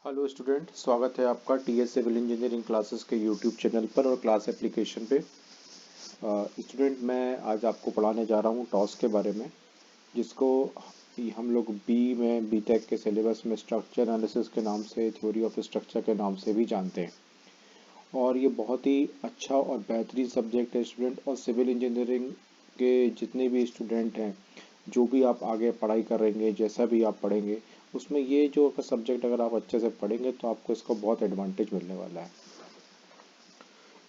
Hello student, स्वागत है आपका टीएस सिविल इंजीनियरिंग क्लासेस के यूट्यूब चैनल पर और क्लास एप्लीकेशन पे। स्टूडेंट, मैं आज आपको पढ़ाने जा रहा हूँ टॉस के बारे में, जिसको हम लोग बी में बीटेक के सिलेबस में स्ट्रक्चर एनालिसिस के नाम से, थ्योरी ऑफ स्ट्रक्चर के नाम से भी जानते हैं। और ये बहुत ही अच्छा और बेहतरीन सब्जेक्ट है स्टूडेंट। और सिविल इंजीनियरिंग के जितने भी स्टूडेंट हैं, जो भी आप आगे पढ़ाई करेंगे, जैसा भी आप पढ़ेंगे, उसमें ये जो सब्जेक्ट अगर आप अच्छे से पढ़ेंगे तो आपको इसका बहुत एडवांटेज मिलने वाला है।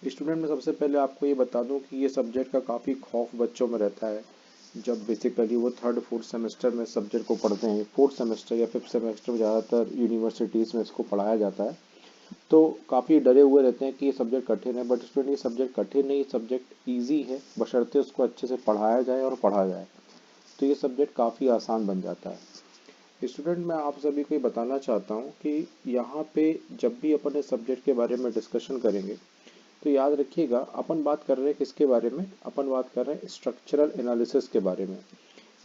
स्टूडेंट, मैं सबसे पहले आपको ये बता दूं कि ये सब्जेक्ट का काफ़ी खौफ बच्चों में रहता है। जब बेसिकली वो थर्ड फोर्थ सेमेस्टर में सब्जेक्ट को पढ़ते हैं, फोर्थ सेमेस्टर या फिफ्थ सेमेस्टर में ज़्यादातर यूनिवर्सिटीज़ में इसको पढ़ाया जाता है, तो काफ़ी डरे हुए रहते हैं कि ये सब्जेक्ट कठिन है। बट स्टूडेंट, ये सब्जेक्ट कठिन नहीं, सब्जेक्ट ईजी है, बशर्ते उसको अच्छे से पढ़ाया जाए और पढ़ा जाए तो ये सब्जेक्ट काफ़ी आसान बन जाता है। स्टूडेंट, मैं आप सभी को ये बताना चाहता हूँ कि यहाँ पे जब भी अपन इस सब्जेक्ट के बारे में डिस्कशन करेंगे तो याद रखिएगा, अपन बात कर रहे हैं किसके बारे में? अपन बात कर रहे हैं स्ट्रक्चरल एनालिसिस के बारे में।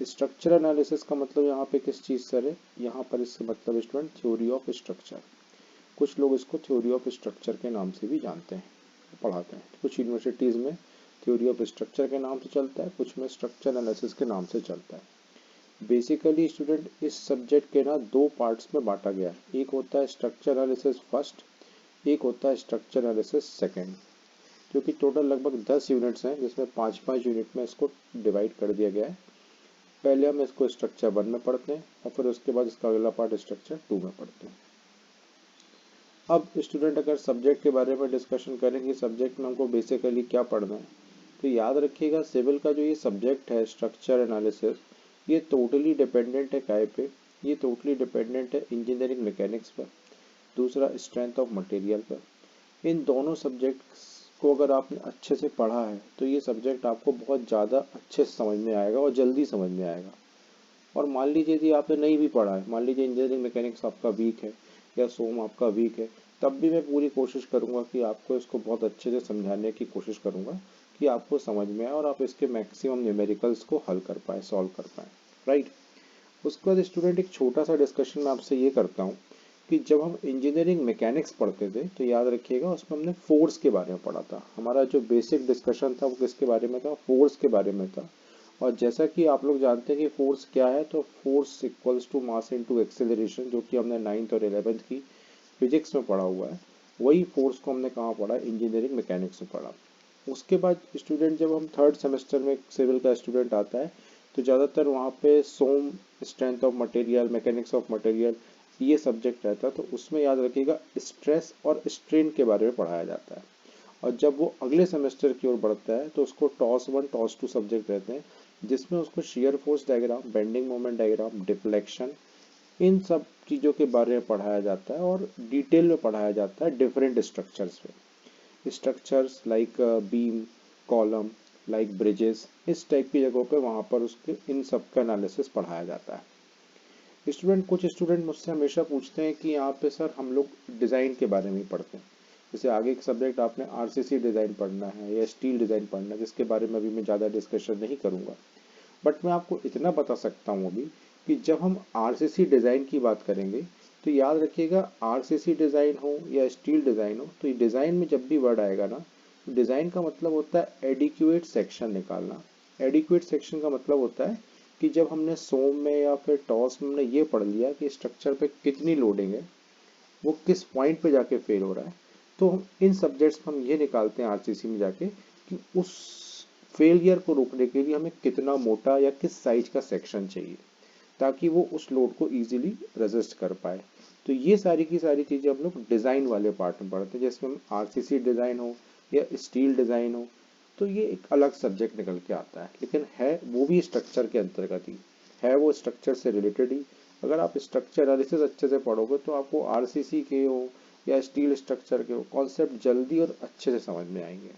स्ट्रक्चरल एनालिसिस का मतलब यहाँ पे किस चीज़ से है? यहाँ पर इससे मतलब स्टूडेंट थ्योरी ऑफ स्ट्रक्चर। कुछ लोग इसको थ्योरी ऑफ स्ट्रक्चर के नाम से भी जानते हैं, पढ़ाते हैं। कुछ यूनिवर्सिटीज़ में थ्योरी ऑफ स्ट्रक्चर के नाम से चलता है, कुछ में स्ट्रक्चर एनालिसिस के नाम से चलता है। बेसिकली स्टूडेंट, इस सब्जेक्ट के ना दो पार्ट्स में बांटा गया है। एक होता है स्ट्रक्चर एनालिसिस फर्स्ट, एक होता है स्ट्रक्चर एनालिसिस सेकेंड, जो कि टोटल लगभग 10 यूनिट्स हैं, जिसमें 5-5 यूनिट में इसको डिवाइड कर दिया गया है। पहले हम इसको स्ट्रक्चर 1 में पढ़ते हैं और फिर उसके बाद इसका अगला पार्ट स्ट्रक्चर 2 में पढ़ते हैं। अब स्टूडेंट, अगर सब्जेक्ट के बारे में डिस्कशन करेंगे, सब्जेक्ट में हमको बेसिकली क्या पढ़ना है, तो याद रखिएगा सिविल का जो ये सब्जेक्ट है स्ट्रक्चर एनालिसिस, ये टोटली डिपेंडेंट है काय पे? ये टोटली डिपेंडेंट है इंजीनियरिंग मैकेनिक्स पर, दूसरा स्ट्रेंथ ऑफ मटेरियल पर। इन दोनों सब्जेक्ट्स को अगर आपने अच्छे से पढ़ा है तो ये सब्जेक्ट आपको बहुत ज़्यादा अच्छे से समझ में आएगा और जल्दी समझ में आएगा। और मान लीजिए यदि आपने नहीं भी पढ़ा है, मान लीजिए इंजीनियरिंग मैकेनिक्स आपका वीक है या सोम आपका वीक है, तब भी मैं पूरी कोशिश करूँगा कि आपको इसको बहुत अच्छे से समझाने की कोशिश करूँगा कि आपको समझ में आए और आप इसके मैक्सिमम न्यूमेरिकल्स को हल कर पाए, सॉल्व कर पाए। राइट। उसके बाद स्टूडेंट, एक छोटा सा डिस्कशन मैं आपसे ये करता हूँ कि जब हम इंजीनियरिंग मैकेनिक्स पढ़ते थे तो याद रखिएगा उसमें हमने फोर्स के बारे में पढ़ा था। हमारा जो बेसिक डिस्कशन था वो किसके बारे में था? फोर्स के बारे में था। और जैसा कि आप लोग जानते हैं कि फोर्स क्या है, तो force equals to mass into acceleration, जो कि हमने 9th और 11th की फिजिक्स में पढ़ा हुआ है। वही फोर्स को हमने कहाँ पढ़ा? इंजीनियरिंग मैकेनिक्स में पढ़ा। उसके बाद स्टूडेंट, जब हम थर्ड सेमेस्टर में सिविल का स्टूडेंट आता है तो ज़्यादातर वहाँ पे some, strength of material, mechanics of material, ये सब्जेक्ट रहता है। तो उसमें याद रखिएगा स्ट्रेस और स्ट्रेन के बारे में पढ़ाया जाता है। और जब वो अगले सेमेस्टर की ओर बढ़ता है तो उसको टॉस 1 टॉस 2 सब्जेक्ट रहते हैं, जिसमें उसको shear force diagram, bending moment diagram, deflection, इन सब चीज़ों के बारे में पढ़ाया जाता है और डिटेल में पढ़ाया जाता है डिफरेंट स्ट्रक्चर्स पे। Structures like beam, column, like bridges, इस टाइप की जगहों पे वहाँ पर उसके इन सब का एनालिसिस पढ़ाया जाता है। स्टूडेंट, कुछ स्टूडेंट मुझसे हमेशा पूछते हैं कि यहाँ पे सर हम लोग डिज़ाइन के बारे में ही पढ़ते हैं। जैसे आगे एक सब्जेक्ट आपने आरसीसी डिज़ाइन पढ़ना है या स्टील डिज़ाइन पढ़ना है, जिसके बारे में अभी मैं ज़्यादा डिस्कशन नहीं करूँगा। बट मैं आपको इतना बता सकता हूँ अभी कि जब हम आरसीसी डिज़ाइन की बात करेंगे तो याद रखिएगा, आरसीसी डिज़ाइन हो या स्टील डिज़ाइन हो, तो ये डिज़ाइन में जब भी वर्ड आएगा ना, तो डिज़ाइन का मतलब होता है एडिक्वेट सेक्शन निकालना। एडिक्वेट सेक्शन का मतलब होता है कि जब हमने सोम में या फिर टॉस में हमने ये पढ़ लिया कि स्ट्रक्चर पे कितनी लोडिंग है, वो किस पॉइंट पे जाके फेल हो रहा है, तो हम इन सब्जेक्ट्स में हम ये निकालते हैं आरसीसी में जाके कि उस फेलियर को रोकने के लिए हमें कितना मोटा या किस साइज का सेक्शन चाहिए ताकि वो उस लोड को इजीली रेजिस्ट कर पाए। तो ये सारी की सारी चीज़ें हम लोग डिज़ाइन वाले पार्ट में पढ़ते हैं, जिसमें हम आरसीसी डिज़ाइन हो या स्टील डिज़ाइन हो, तो ये एक अलग सब्जेक्ट निकल के आता है, लेकिन है वो भी स्ट्रक्चर के अंतर्गत ही है, वो स्ट्रक्चर से रिलेटेड ही। अगर आप स्ट्रक्चर एनालिसिस अच्छे से पढ़ोगे तो आपको आरसीसी के हो या स्टील स्ट्रक्चर के हो कॉन्सेप्ट जल्दी और अच्छे से समझ में आएंगे।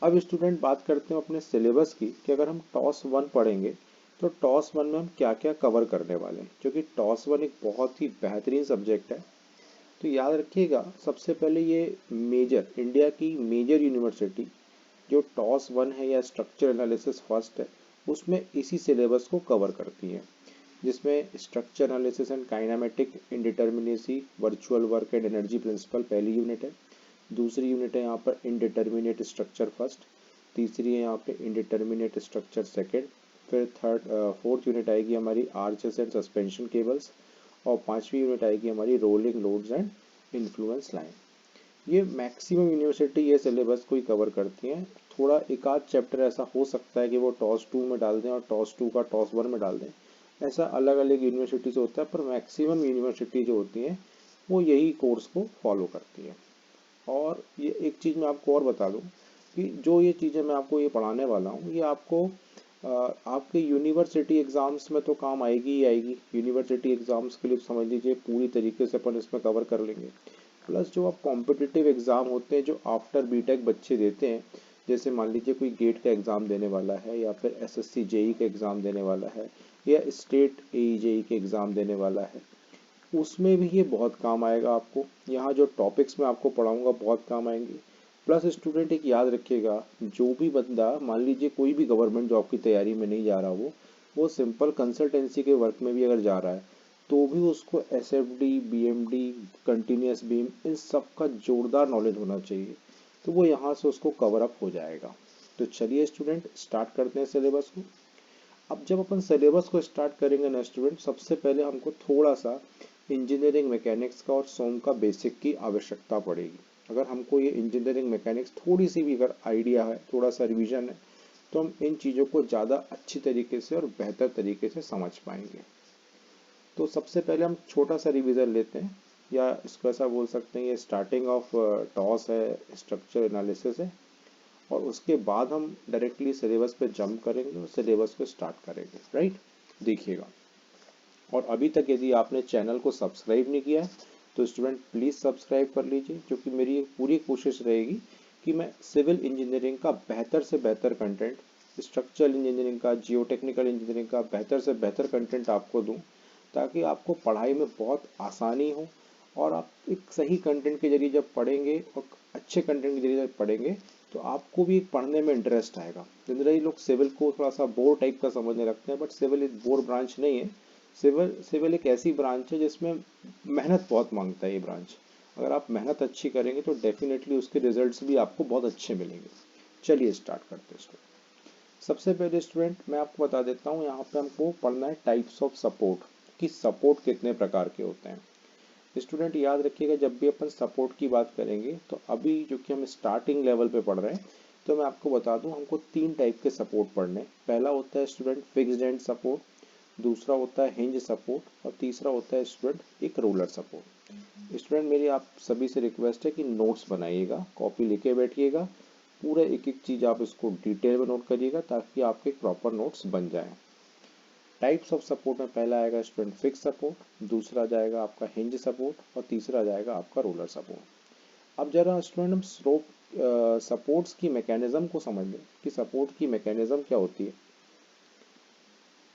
अब स्टूडेंट, बात करते हैं अपने सिलेबस की कि अगर हम टॉस 1 पढ़ेंगे तो टॉस 1 में हम क्या क्या कवर करने वाले हैं, क्योंकि टॉस 1 एक बहुत ही बेहतरीन सब्जेक्ट है। तो याद रखिएगा, सबसे पहले ये मेजर इंडिया की मेजर यूनिवर्सिटी जो टॉस 1 है या स्ट्रक्चर एनालिसिस फर्स्ट है, उसमें इसी सिलेबस को कवर करती है। जिसमें structure analysis and kinematic indeterminacy, virtual work and energy principal पहली यूनिट है। दूसरी यूनिट है यहाँ पर इनडिटर्मिनेट स्ट्रक्चर फर्स्ट, तीसरी है यहाँ पे इनडिटर्मिनेट स्ट्रक्चर सेकेंड, फिर फोर्थ यूनिट आएगी हमारी आर्चेस एंड सस्पेंशन केबल्स, और पांचवी यूनिट आएगी हमारी rolling loads and influence line. ये मैक्सिमम यूनिवर्सिटी ये सिलेबस को ही कवर करती हैं। थोड़ा एक आध चैप्टर ऐसा हो सकता है कि वो टॉस 2 में डाल दें और टॉस 2 का टॉस 1 में डाल दें, ऐसा अलग अलग यूनिवर्सिटी से होता है, पर मैक्सिमम यूनिवर्सिटी जो होती हैं वो यही कोर्स को फॉलो करती है। और ये एक चीज़ मैं आपको और बता दूं कि जो ये चीज़ें मैं आपको ये पढ़ाने वाला हूँ ये आपको आपके यूनिवर्सिटी एग्ज़ाम्स में तो काम आएगी ही आएगी। यूनिवर्सिटी एग्ज़ाम्स के लिए समझ लीजिए पूरी तरीके से अपन इसमें कवर कर लेंगे। प्लस जो आप कॉम्पिटिटिव एग्ज़ाम होते हैं जो आफ्टर बीटेक बच्चे देते हैं, जैसे मान लीजिए कोई गेट का एग्ज़ाम देने वाला है या फिर एसएससी जेई का एग्ज़ाम देने वाला है या स्टेट एई जेई के एग्ज़ाम देने वाला है, उसमें भी ये बहुत काम आएगा आपको। यहाँ जो टॉपिक्स मैं आपको पढ़ाऊँगा बहुत काम आएंगे। प्लस स्टूडेंट एक याद रखिएगा, जो भी बंदा मान लीजिए कोई भी गवर्नमेंट जॉब की तैयारी में नहीं जा रहा, वो सिंपल कंसल्टेंसी के वर्क में भी अगर जा रहा है तो भी उसको एसएफडी, बीएमडी, कंटिन्यूस बीम, इन सब का जोरदार नॉलेज होना चाहिए, तो वो यहाँ से उसको कवर अप हो जाएगा। तो चलिए स्टूडेंट स्टार्ट करते हैं सिलेबस को। अब जब अपन सिलेबस को स्टार्ट करेंगे ना स्टूडेंट, सबसे पहले हमको थोड़ा सा इंजीनियरिंग मैकेनिक्स का और सोम का बेसिक की आवश्यकता पड़ेगी। अगर हमको ये इंजीनियरिंग मैकेनिक्स थोड़ी सी भी अगर आइडिया है, थोड़ा सा रिवीजन है, तो हम इन चीज़ों को ज़्यादा अच्छी तरीके से और बेहतर तरीके से समझ पाएंगे। तो सबसे पहले हम छोटा सा रिवीजन लेते हैं, या इसको ऐसा बोल सकते हैं ये स्टार्टिंग ऑफ टॉस है, स्ट्रक्चर एनालिसिस है, और उसके बाद हम डायरेक्टली सिलेबस पे जंप करेंगे और सिलेबस को स्टार्ट करेंगे। राइट, देखिएगा। और अभी तक यदि आपने चैनल को सब्सक्राइब नहीं किया है तो स्टूडेंट प्लीज़ सब्सक्राइब कर लीजिए, क्योंकि मेरी पूरी कोशिश रहेगी कि मैं सिविल इंजीनियरिंग का बेहतर से बेहतर कंटेंट, स्ट्रक्चरल इंजीनियरिंग का, जियो टेक्निकल इंजीनियरिंग का बेहतर से बेहतर कंटेंट आपको दूं, ताकि आपको पढ़ाई में बहुत आसानी हो और आप एक सही कंटेंट के जरिए जब पढ़ेंगे और अच्छे कंटेंट के जरिए जब पढ़ेंगे तो आपको भी पढ़ने में इंटरेस्ट आएगा। जनरली लोग सिविल को थोड़ा सा बोर टाइप का समझने लगते हैं, बट सिविल एक बोर ब्रांच नहीं है। सिविल एक ऐसी ब्रांच है जिसमें मेहनत बहुत मांगता है ये ब्रांच। अगर आप मेहनत अच्छी करेंगे तो डेफिनेटली उसके रिजल्ट्स भी आपको बहुत अच्छे मिलेंगे। चलिए स्टार्ट करते हैं स्टूडेंट। सबसे पहले स्टूडेंट मैं आपको बता देता हूँ, यहाँ पे हमको पढ़ना है टाइप्स ऑफ सपोर्ट, कि सपोर्ट कितने प्रकार के होते हैं। स्टूडेंट याद रखिएगा, जब भी अपन सपोर्ट की बात करेंगे तो अभी जो कि हम स्टार्टिंग लेवल पे पढ़ रहे हैं, तो मैं आपको बता दूं हमको 3 टाइप के सपोर्ट पढ़ने। पहला होता है स्टूडेंट फिक्स्ड एंड सपोर्ट, दूसरा होता है हिंज सपोर्ट, और तीसरा होता है स्टूडेंट एक रोलर सपोर्ट। स्टूडेंट मेरी आप सभी से रिक्वेस्ट है कि नोट्स बनाइएगा, कॉपी लेके बैठिएगा, पूरा एक एक चीज़ आप इसको डिटेल में नोट करिएगा ताकि आपके प्रॉपर नोट्स बन जाएं। टाइप्स ऑफ सपोर्ट में पहला आएगा स्टूडेंट फिक्स सपोर्ट, दूसरा जाएगा आपका हिंज सपोर्ट, और तीसरा जाएगा आपका रोलर सपोर्ट। अब जरा स्टूडेंट हम सपोर्ट्स की मैकेनिज्म को समझ लें कि सपोर्ट की मैकेनिज्म क्या होती है।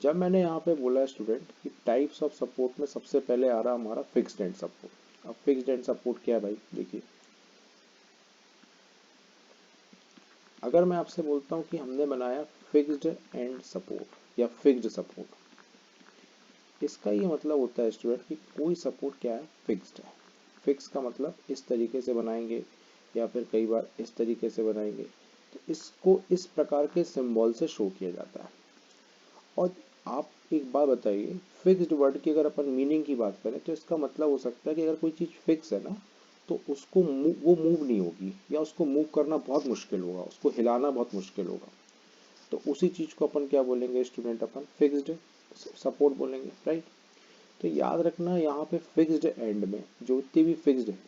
जब मैंने यहाँ पे बोला स्टूडेंट कि टाइप्स ऑफ सपोर्ट में सबसे पहले आ रहा हमारा फिक्स्ड एंड सपोर्ट। अब फिक्स्ड एंड सपोर्ट क्या है भाई, देखिए, अगर मैं आपसे बोलता हूँ कि हमने बनाया फिक्स्ड एंड सपोर्ट या फिक्स्ड सपोर्ट, इसका ये मतलब होता है स्टूडेंट कि कोई सपोर्ट क्या है, फिक्स्ड है। फिक्स का मतलब इस तरीके से बनाएंगे या फिर कई बार इस तरीके से बनाएंगे, तो इसको इस प्रकार के सिंबल से शो किया जाता है। और आप एक बात बताइए, फिक्स्ड वर्ड की अगर अपन मीनिंग की बात करें तो इसका मतलब हो सकता है कि अगर कोई चीज़ फिक्स है ना, तो उसको वो मूव नहीं होगी, या उसको मूव करना बहुत मुश्किल होगा, उसको हिलाना बहुत मुश्किल होगा। तो उसी चीज़ को अपन क्या बोलेंगे स्टूडेंट, अपन फिक्स्ड सपोर्ट बोलेंगे। राइट, तो याद रखना यहाँ पे फिक्स्ड एंड में जो इतनी भी फिक्स्ड है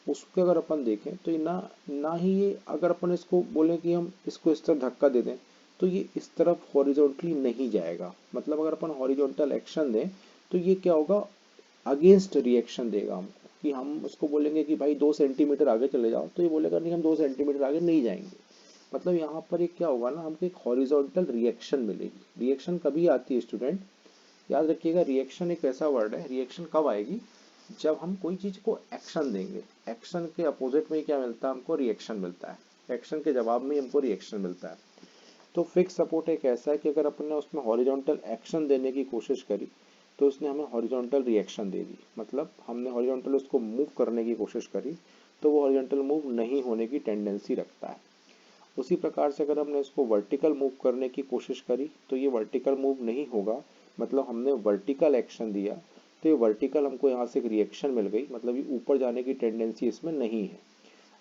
उसको अगर अपन देखें तो ये ना ना ही ये, अगर अपन इसको बोलें कि हम इसको इस तरफ धक्का दे दें तो ये इस तरफ हॉरिजॉन्टली नहीं जाएगा। मतलब अगर अपन हॉरिजॉन्टल एक्शन दें तो ये क्या होगा, अगेंस्ट रिएक्शन देगा हमको। कि हम उसको बोलेंगे कि भाई 2 सेंटीमीटर आगे चले जाओ, तो ये बोलेगा नहीं हम 2 सेंटीमीटर आगे नहीं जाएंगे। मतलब यहाँ पर एक क्या होगा ना, हमको एक हॉरिजॉन्टल रिएक्शन मिलेगी। रिएक्शन कभी आती है स्टूडेंट, याद रखिएगा, रिएक्शन एक ऐसा वर्ड है, रिएक्शन कब आएगी, जब हम कोई चीज को एक्शन देंगे। एक्शन के अपोजिट में क्या मिलता है हमको, रिएक्शन मिलता है। एक्शन के जवाब में हमको रिएक्शन मिलता है। तो फिक्स सपोर्ट एक ऐसा है कि अगर अपन ने उसमें हॉरिजॉन्टल एक्शन देने की कोशिश करी तो उसने हमें हॉरिजॉन्टल रिएक्शन दे दी, मतलब हमने हॉरिजॉन्टल उसको मूव करने की कोशिश करी तो वो हॉरिजॉन्टल मूव नहीं होने की टेंडेंसी रखता है। उसी प्रकार से अगर हमने इसको वर्टिकल मूव करने की कोशिश करी तो ये वर्टिकल मूव नहीं होगा, मतलब हमने वर्टिकल एक्शन दिया तो ये वर्टिकल हमको यहाँ से एक रिएक्शन मिल गई, मतलब ये ऊपर जाने की टेंडेंसी इसमें नहीं है।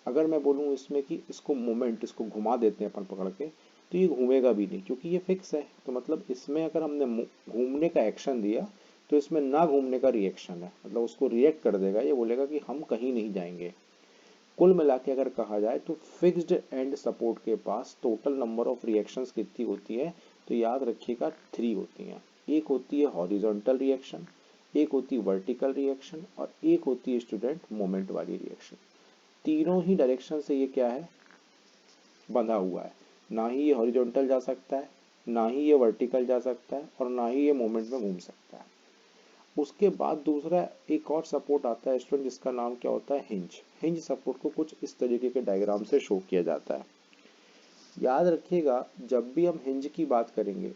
अगर मैं बोलूँ इसमें कि इसको मोमेंट, इसको घुमा देते हैं अपन पकड़ के, तो ये घूमेगा भी नहीं क्योंकि ये फिक्स है। तो मतलब इसमें अगर हमने घूमने का एक्शन दिया तो इसमें ना घूमने का रिएक्शन है, मतलब उसको रिएक्ट कर देगा, ये बोलेगा कि हम कहीं नहीं जाएंगे। कुल मिला के अगर कहा जाए तो फिक्स्ड एंड सपोर्ट के पास टोटल नंबर ऑफ रिएक्शंस कितनी होती है, तो याद रखिएगा 3 होती हैं। एक होती है हॉरिजॉन्टल रिएक्शन, एक होती है वर्टिकल रिएक्शन और एक होती है स्टूडेंट मोमेंट वाली रिएक्शन। तीनों ही डायरेक्शन से ये क्या है, बंधा हुआ है। ना ही ये हॉरिजॉन्टल जा सकता है, ना ही ये वर्टिकल जा सकता है और ना ही ये मोमेंट में घूम सकता है। उसके बाद दूसरा एक और सपोर्ट आता है स्टूडेंट, जिसका नाम क्या होता है, हिंज। हिंज सपोर्ट को कुछ इस तरीके के डायग्राम से शो किया जाता है। याद रखिएगा जब भी हम हिंज की बात करेंगे,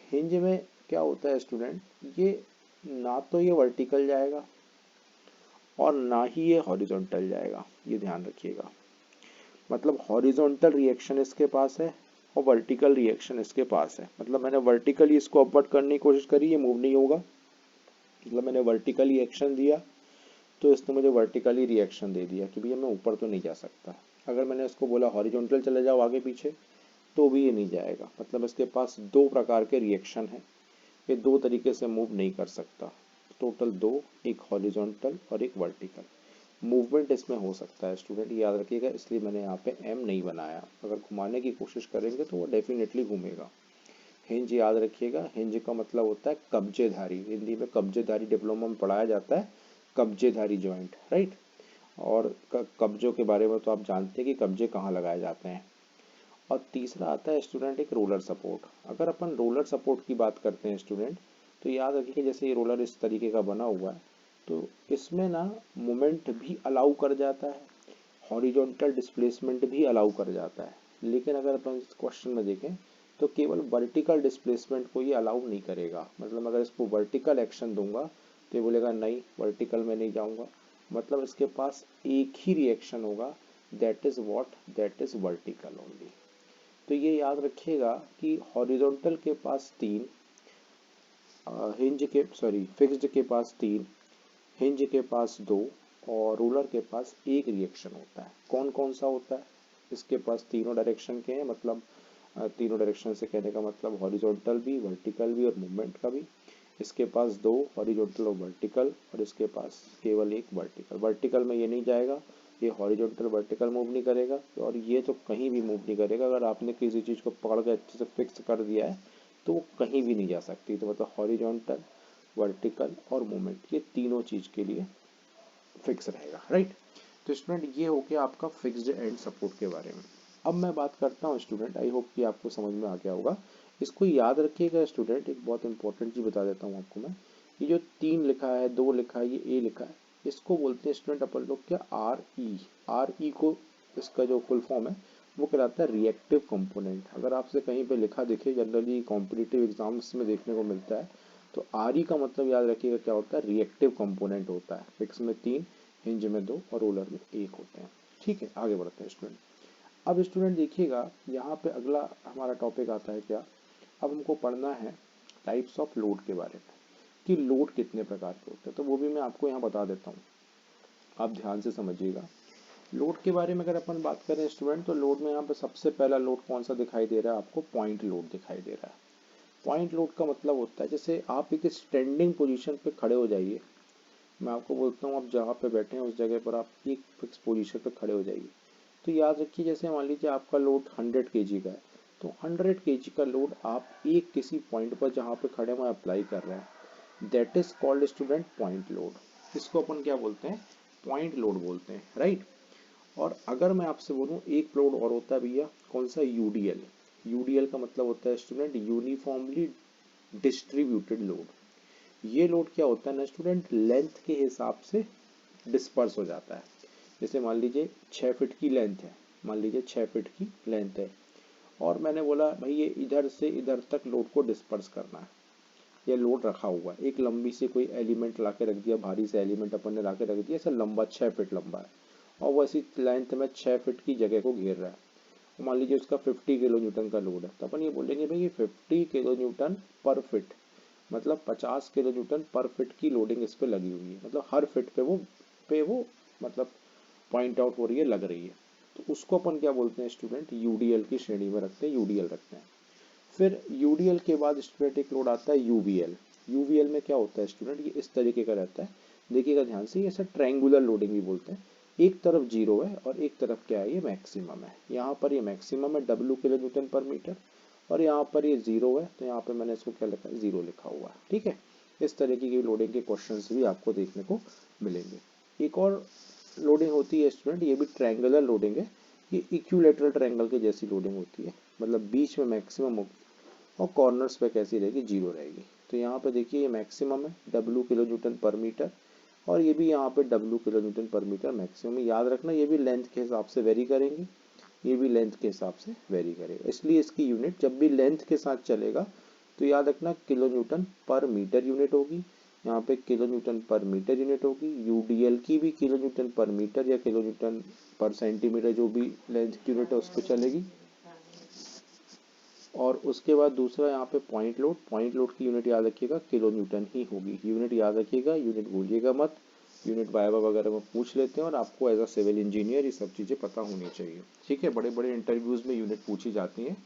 हिंज में क्या होता है स्टूडेंट, ये ना तो ये वर्टिकल जाएगा और ना ही ये हॉरिजॉन्टल जाएगा, ये ध्यान रखिएगा। मतलब हॉरिजॉन्टल रिएक्शन इसके पास है और वर्टिकल रिएक्शन इसके पास है। मतलब मैंने वर्टिकली इसको अपवर्ड करने की कोशिश करी, ये मूव नहीं होगा, मतलब मैंने वर्टिकली एक्शन दिया तो इसने मुझे वर्टिकली रिएक्शन दे दिया कि भैया मैं ऊपर तो नहीं जा सकता। अगर मैंने इसको बोला हॉरिजॉन्टल चले जाओ आगे पीछे, तो भी ये नहीं जाएगा। मतलब इसके पास दो प्रकार के रिएक्शन है, ये दो तरीके से मूव नहीं कर सकता। टोटल दो, एक हॉरिजॉन्टल और एक वर्टिकल मूवमेंट इसमें हो सकता है स्टूडेंट, याद रखिएगा। इसलिए मैंने यहाँ पे एम नहीं बनाया। अगर घुमाने की कोशिश करेंगे तो वो डेफिनेटली घूमेगा। हिंज याद रखिएगा, हिंज का मतलब होता है कब्जेधारी। हिंदी में कब्जेधारी डिप्लोमा में पढ़ाया जाता है, कब्जेधारी जॉइंट, राइट। और कब्जों के बारे में तो आप जानते हैं कि कब्जे कहाँ लगाए जाते हैं। और तीसरा आता है स्टूडेंट एक रोलर सपोर्ट। अगर अपन रोलर सपोर्ट की बात करते हैं स्टूडेंट, तो याद रखिए जैसे ये रोलर इस तरीके का बना हुआ है, तो इसमें ना मोमेंट भी अलाउ कर जाता है, हॉरिजॉन्टल डिस्प्लेसमेंट भी अलाउ कर जाता है। लेकिन अगर अपन इस क्वेश्चन में देखें तो केवल वर्टिकल डिस्प्लेसमेंट को ये अलाउ नहीं करेगा। मतलब अगर इसको वर्टिकल एक्शन दूंगा तो ये बोलेगा नहीं, वर्टिकल में नहीं जाऊंगा। मतलब इसके पास एक ही रिएक्शन होगा, that is what, that is vertical only. तो ये याद रखिएगा कि हॉरिजॉन्टल के पास 3, फिक्स्ड के पास 3, हिंज के पास 2 और रूलर के पास एक रिएक्शन होता है। कौन कौन सा होता है, इसके पास तीनों डायरेक्शन के हैं, मतलब तीनों डायरेक्शन से कहने का मतलब हॉरिजॉन्टल भी, वर्टिकल भी और मूवमेंट का भी। इसके पास 2 हॉरिजॉन्टल और वर्टिकल, और इसके पास केवल एक वर्टिकल। वर्टिकल में ये नहीं जाएगा, ये हॉरिजॉन्टल वर्टिकल मूव नहीं करेगा और ये तो कहीं भी मूव नहीं करेगा। अगर आपने किसी चीज़ को पकड़ के अच्छे से फिक्स कर दिया है तो वो कहीं भी नहीं जा सकती। तो मतलब हॉरिजॉन्टल, वर्टिकल और मूवमेंट, ये तीनों चीज़ के लिए फिक्स रहेगा, राइट। तो स्टूडेंट ये हो गया आपका फिक्स्ड एंड सपोर्ट के बारे में। अब मैं बात करता हूँ स्टूडेंट, आई होप कि आपको समझ में आ गया होगा। इसको याद रखिएगा स्टूडेंट, एक बहुत इंपॉर्टेंट चीज़ बता देता हूँ आपको मैं। ये जो 3 लिखा है, 2 लिखा है, ये ए लिखा है, इसको बोलते हैं स्टूडेंट अपन लोग क्या, आर ई को, इसका जो फुल फॉर्म है वो कहलाता है रिएक्टिव कंपोनेंट। अगर आपसे कहीं पे लिखा दिखे, जनरली कॉम्पिटिटिव एग्जाम्स में देखने को मिलता है, तो आर ई का मतलब याद रखिएगा क्या होता है, रिएक्टिव कंपोनेंट होता है। फिक्स में 3, हिंज में 2 और रोलर में 1 होते हैं। ठीक है, आगे बढ़ते हैं स्टूडेंट। अब स्टूडेंट देखिएगा यहाँ पे अगला हमारा टॉपिक आता है क्या, अब हमको पढ़ना है टाइप्स ऑफ लोड के बारे में, कि लोड कितने प्रकार के होते हैं। तो वो भी मैं आपको यहाँ बता देता हूँ, आप ध्यान से समझिएगा। लोड के बारे में अगर अपन बात करें स्टूडेंट, तो लोड में यहाँ पे सबसे पहला लोड कौन सा दिखाई दे रहा है आपको, पॉइंट लोड दिखाई दे रहा है। पॉइंट लोड का मतलब होता है जैसे आप एक स्टैंडिंग पोजीशन पे खड़े हो जाइए, मैं आपको बोलता हूँ आप जहाँ पे बैठे हैं उस जगह पर आप एक फिक्स पोजीशन पे खड़े हो जाइए। तो याद रखिए जैसे मान लीजिए आपका लोड 100 kg का है, तो 100 kg का लोड आप एक किसी पॉइंट पर जहाँ पे खड़े हुए अप्लाई कर रहे हैं, that is called student point load. इसको अपन क्या बोलते हैं, पॉइंट लोड बोलते हैं, राइट। और अगर मैं आपसे बोलूँ एक लोड और होता है भैया, कौन सा, यूडीएल। यूडीएल का मतलब होता है स्टूडेंट यूनिफॉर्मली डिस्ट्रीब्यूटेड लोड। ये लोड क्या होता है ना स्टूडेंट, लेंथ के हिसाब से डिस्पर्स हो जाता है। जैसे मान लीजिए 6 फीट की लेंथ है, मान लीजिए 6 फीट की लेंथ है, और मैंने बोला भाई ये इधर से इधर तक लोड को डिस्पर्स करना है। या लोड रखा हुआ है, एक लंबी सी कोई एलिमेंट ला के रख दिया, भारी सा एलिमेंट अपन ने ला के रख दिया, ऐसा लंबा 6 फीट लंबा है और वो ऐसी लेंथ में 6 फीट की जगह को घेर रहा है। मान लीजिए उसका 50 किलो न्यूटन का लोड है, तो अपन ये बोलेंगे भाई ये 50 किलो न्यूटन पर फिट, मतलब 50 किलो न्यूटन पर फिट की लोडिंग इस पे लगी हुई है, मतलब हर फिट पे वो मतलब पॉइंट आउट हो रही है, लग रही है। तो उसको अपन क्या बोलते हैं स्टूडेंट, यूडीएल की श्रेणी में रखते हैं, यूडीएल रखते हैं। फिर यूडीएल के बाद स्टूडेंट एक लोड आता है यूवीएल। यूवीएल में क्या होता है स्टूडेंट, ये इस तरीके का रहता है, देखिएगा ध्यान से, ऐसा ट्रायंगुलर लोडिंग भी बोलते हैं। एक तरफ जीरो है और एक तरफ क्या है, ये मैक्सिमम है। यहाँ पर ये मैक्सिमम है W किलो न्यूटन पर मीटर और यहाँ पर ये जीरो है, तो यहाँ पे मैंने इसको क्या लिखा है, जीरो लिखा हुआ है। ठीक है, इस तरीके की लोडिंग के क्वेश्चंस भी आपको देखने को मिलेंगे। एक और लोडिंग होती है स्टूडेंट, ये भी ट्रायंगुलर लोडिंग है, ये इक्विलेटरल ट्रायंगल की जैसी लोडिंग होती है, मतलब बीच में मैक्सिमम होगी और कॉर्नर्स पे कैसी रहेगी, जीरो रहेगी। तो यहाँ पे देखिए ये मैक्सिमम है W किलो न्यूटन पर मीटर और ये भी यहाँ पे W किलो न्यूटन पर मीटर मैक्सिमम। याद रखना ये भी लेंथ के हिसाब से वेरी करेंगे, ये भी लेंथ के हिसाब से वेरी करेगा, इसलिए इसकी यूनिट जब भी लेंथ के साथ चलेगा तो याद रखना किलो न्यूटन पर मीटर यूनिट होगी, यहाँ पे किलो न्यूटन पर मीटर यूनिट होगी। यूडीएल की भी किलो न्यूटन पर मीटर या किलो न्यूटन पर सेंटीमीटर, जो भी लेंथ की यूनिट है उस पर चलेगी। और उसके बाद दूसरा यहाँ पे पॉइंट लोड की यूनिट याद रखिएगा किलो न्यूटन ही होगी, यूनिट याद रखिएगा, यूनिट भूलिएगा मत। यूनिट वाइवा वगैरह में पूछ लेते हैं और आपको एज अ सिविल इंजीनियर ये सब चीज़ें पता होनी चाहिए। ठीक है, बड़े बड़े इंटरव्यूज़ में यूनिट पूछी जाती हैं,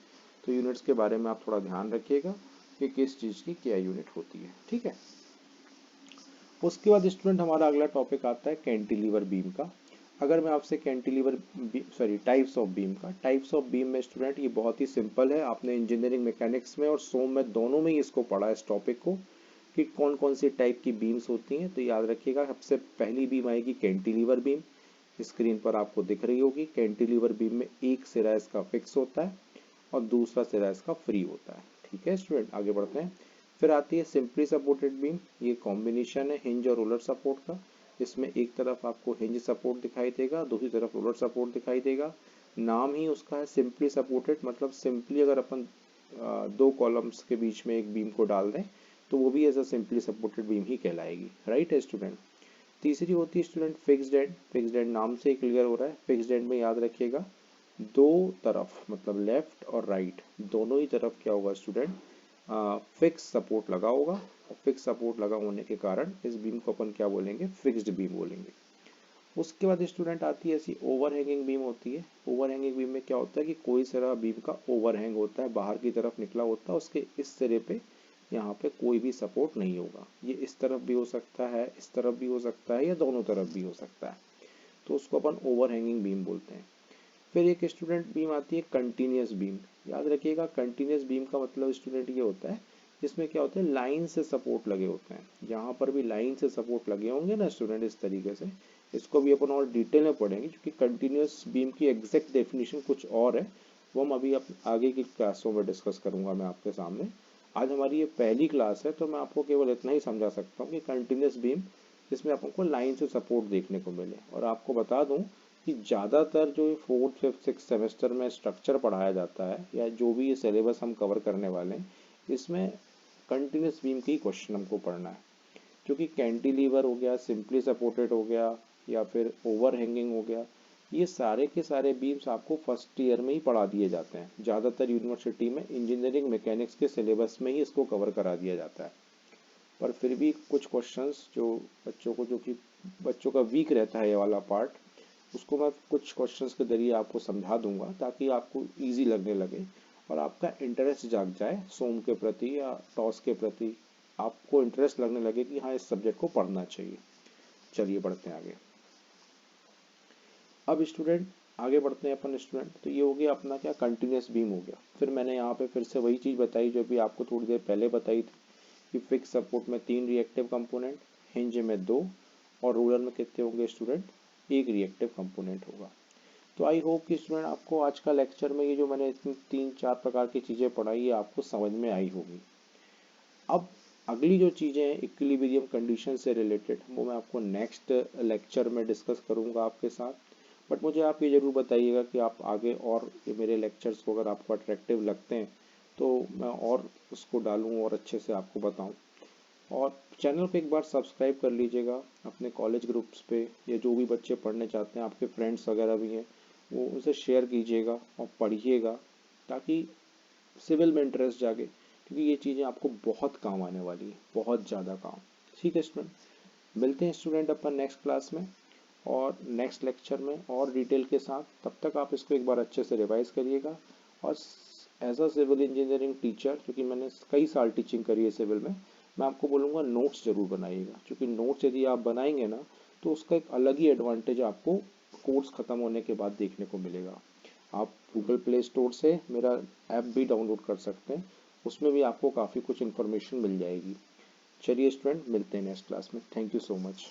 तो यूनिट्स के बारे में आप थोड़ा ध्यान रखिएगा कि किस चीज़ की क्या यूनिट होती है। ठीक है, उसके बाद स्टूडेंट हमारा अगला टॉपिक आता है कैंटिलीवर बीम का। अगर मैं आपसे कैंटिलीवर टाइप्स ऑफ बीम का, टाइप्स ऑफ बीम में स्टूडेंट ये बहुत ही सिंपल है, आपने इंजीनियरिंग मैकेनिक्स में और सोम में दोनों में ही इसको पढ़ा है इस टॉपिक को कि कौन कौन सी टाइप की बीम्स होती हैं। तो याद रखिएगा, सबसे पहली बीम आएगी कैंटिलीवर बीम, स्क्रीन पर आपको दिख रही होगी। कैंटिलीवर बीम में एक सिरा इसका फिक्स होता है और दूसरा सिरा इसका फ्री होता है। ठीक है स्टूडेंट, आगे बढ़ते हैं। फिर आती है सिंपली सपोर्टेड बीम, ये कॉम्बिनेशन है हिंज और रोलर सपोर्ट का। इसमें एक तरफ आपको हिंज सपोर्ट दिखाई देगा, दूसरी तरफ रोलर सपोर्ट दिखाई देगा। नाम ही उसका है सिंपली सपोर्टेड, मतलब सिंपली अगर अपन दो कॉलम्स के बीच में एक बीम को डाल दें तो वो भी as a simply supported beam ही कहलाएगी। राइट है स्टूडेंट। तीसरी होती है student fixed end. Fixed end नाम से क्लियर हो रहा है, फिक्स्ड एंड में याद रखिएगा दो तरफ, मतलब लेफ्ट और राइट दोनों ही तरफ क्या होगा स्टूडेंट, फिक्स सपोर्ट लगा होगा। और फिक्स सपोर्ट लगा होने के कारण इस बीम को अपन क्या बोलेंगे, फिक्स्ड बीम बोलेंगे। उसके बाद स्टूडेंट आती है ऐसी ओवरहैंगिंग बीम होती है। ओवरहैंगिंग बीम में क्या होता है कि कोई सिरा बीम का ओवरहैंग होता है, बाहर की तरफ निकला होता है, उसके इस सिरे पे यहाँ पे कोई भी सपोर्ट नहीं होगा। ये इस तरफ भी हो सकता है, इस तरफ भी हो सकता है, या दोनों तरफ भी हो सकता है, तो उसको अपन ओवरहैंगिंग बीम बोलते हैं। फिर एक स्टूडेंट बीम आती है कंटिन्यूस बीम। याद रखिएगा कंटिन्यूस बीम का मतलब स्टूडेंट ये होता है जिसमें क्या होता है, लाइन से सपोर्ट लगे होते हैं। यहाँ पर भी लाइन से सपोर्ट लगे होंगे ना स्टूडेंट, इस तरीके से। इसको भी अपन और डिटेल में पढ़ेंगे क्योंकि कंटिन्यूस बीम की एग्जैक्ट डेफिनेशन कुछ और है, वो हम अभी आगे की क्लासों में डिस्कस करूंगा मैं आपके सामने। आज हमारी ये पहली क्लास है तो मैं आपको केवल इतना ही समझा सकता हूँ कि कंटिन्यूस बीम जिसमें आपको लाइन से सपोर्ट देखने को मिले। और आपको बता दूं कि ज़्यादातर जो 4th 5th 6th सेमेस्टर में स्ट्रक्चर पढ़ाया जाता है या जो भी ये सिलेबस हम कवर करने वाले हैं, इसमें कंटिन्यूस बीम के ही क्वेश्चन हमको पढ़ना है। क्योंकि कैंटिलीवर हो गया, सिंपली सपोर्टेड हो गया, या फिर ओवरहैंगिंग हो गया, ये सारे के सारे बीम्स आपको फर्स्ट ईयर में ही पढ़ा दिए जाते हैं। ज़्यादातर यूनिवर्सिटी में इंजीनियरिंग मैकेनिक्स के सिलेबस में ही इसको कवर करा दिया जाता है। पर फिर भी कुछ क्वेश्चंस जो बच्चों का वीक रहता है ये वाला पार्ट, उसको मैं कुछ क्वेश्चंस के जरिए आपको समझा दूंगा ताकि आपको इजी लगने लगे और आपका इंटरेस्ट जाग जाए सोम के प्रति या टॉस के प्रति, आपको इंटरेस्ट लगने लगे कि हाँ इस सब्जेक्ट को पढ़ना चाहिए। चलिए बढ़ते हैं आगे। अब स्टूडेंट आगे बढ़ते हैं अपन स्टूडेंट, तो ये हो गया अपना क्या, कंटिन्यूस बीम हो गया। फिर मैंने यहाँ पे फिर से वही चीज़ बताई जो भी आपको थोड़ी देर पहले बताई थी कि फिक्स सपोर्ट में 3 रिएक्टिव कंपोनेंट, हिंज में 2 और रोलर में कितने होंगे स्टूडेंट, 1 रिएक्टिव कंपोनेंट होगा। तो आई होप कि स्टूडेंट आपको आज का लेक्चर में ये जो मैंने 3-4 प्रकार की चीज़ें पढ़ाई है आपको समझ में आई होगी। अब अगली जो चीज़ें हैं इक्विलिब्रियम कंडीशन से रिलेटेड, वो मैं आपको नेक्स्ट लेक्चर में डिस्कस करूँगा आपके साथ। बट मुझे आप ये ज़रूर बताइएगा कि आप आगे और ये मेरे लेक्चर्स को अगर आपको अट्रैक्टिव लगते हैं तो मैं और उसको डालूँ और अच्छे से आपको बताऊँ। और चैनल को एक बार सब्सक्राइब कर लीजिएगा। अपने कॉलेज ग्रुप्स पे या जो भी बच्चे पढ़ने चाहते हैं, आपके फ्रेंड्स वगैरह भी हैं, वो उनसे शेयर कीजिएगा और पढ़िएगा, ताकि सिविल में इंटरेस्ट जागे, क्योंकि ये चीज़ें आपको बहुत काम आने वाली है, बहुत ज़्यादा काम। ठीक है स्टूडेंट, मिलते हैं स्टूडेंट अपन नेक्स्ट क्लास में और नेक्स्ट लेक्चर में और डिटेल के साथ। तब तक आप इसको एक बार अच्छे से रिवाइज करिएगा। और as a civil engineering teacher, क्योंकि मैंने कई साल टीचिंग करी है सिविल में, मैं आपको बोलूँगा नोट्स ज़रूर बनाइएगा, क्योंकि नोट्स यदि आप बनाएंगे ना, तो उसका एक अलग ही एडवांटेज आपको कोर्स ख़त्म होने के बाद देखने को मिलेगा। आप गूगल प्ले स्टोर से मेरा ऐप भी डाउनलोड कर सकते हैं, उसमें भी आपको काफ़ी कुछ इन्फॉर्मेशन मिल जाएगी। चलिए स्टूडेंट, मिलते हैं नेक्स्ट क्लास में। Thank you so much.